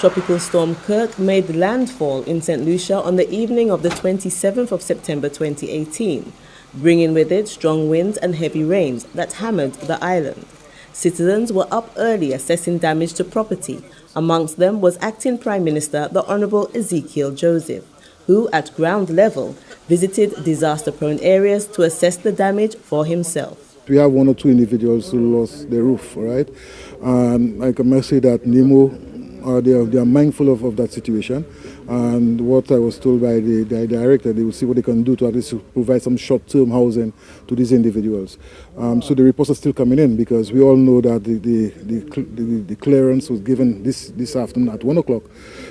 Tropical storm Kirk made landfall in St. Lucia on the evening of the 27th of September 2018, bringing with it strong winds and heavy rains that hammered the island. Citizens were up early assessing damage to property. Amongst them was Acting Prime Minister the Honourable Ezekiel Joseph, who at ground level visited disaster-prone areas to assess the damage for himself. We have one or two individuals who lost their roof, all right? And I can say that NEMO, they are mindful of that situation. And what I was told by the director, they will see what they can do to at least provide some short-term housing to these individuals. So the reports are still coming in because we all know that the clearance was given this afternoon at 1 o'clock.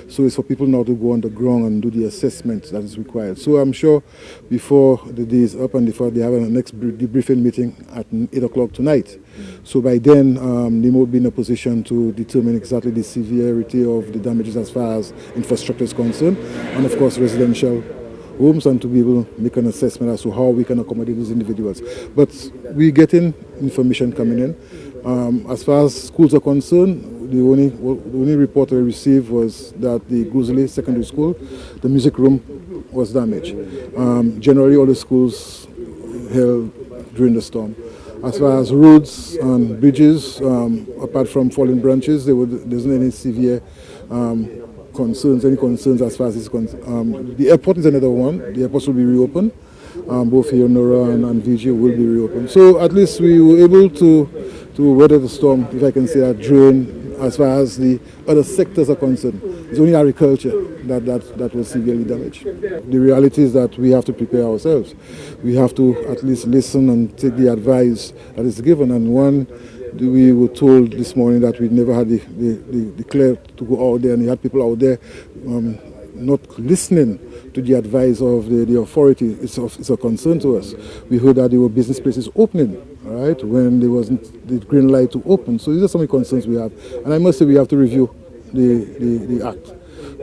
So it's for people now to go on the ground and do the assessment that is required. So I'm sure before the day is up and before they have a next debriefing meeting at 8 o'clock tonight. So by then, NEMO will be in a position to determine exactly the severity of the damages as far as infrastructure is concerned, and of course residential homes, and to be able to make an assessment as to how we can accommodate these individuals. But we're getting information coming in. As far as schools are concerned, the only report I received was that the Grizzly Secondary School, the music room was damaged. Generally, all the schools held during the storm. As far as roads and bridges, apart from falling branches, there isn't any severe concerns as far as this is concerned. The airport is another one. The airports will be reopened. Both here, Nora and VG will be reopened. So at least we were able to weather the storm, if I can say that, during as far as the other sectors are concerned. It's only agriculture that was severely damaged. The reality is that we have to prepare ourselves. We have to at least listen and take the advice that is given. And one, we were told this morning that we never had the clear to go out there, and we had people out there not listening to the advice of the authority. It's a concern to us. We heard that there were business places opening, right, when there wasn't the green light to open. So these are some of the concerns we have. And I must say we have to review the act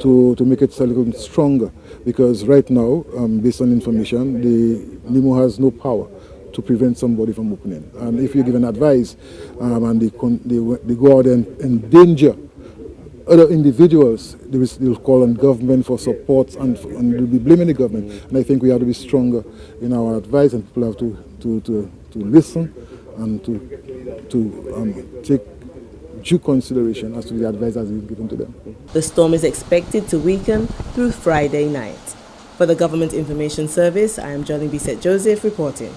to make it a little bit stronger, because right now, based on information, the NEMO has no power to prevent somebody from opening. And if you give an advice and they go out and endanger other individuals, they'll call on government for support and they'll be blaming the government. And I think we have to be stronger in our advice, and people have to listen and to take due consideration as to the advice that is given to them. The storm is expected to weaken through Friday night. For the Government Information Service, I am Johnny Bisset Joseph reporting.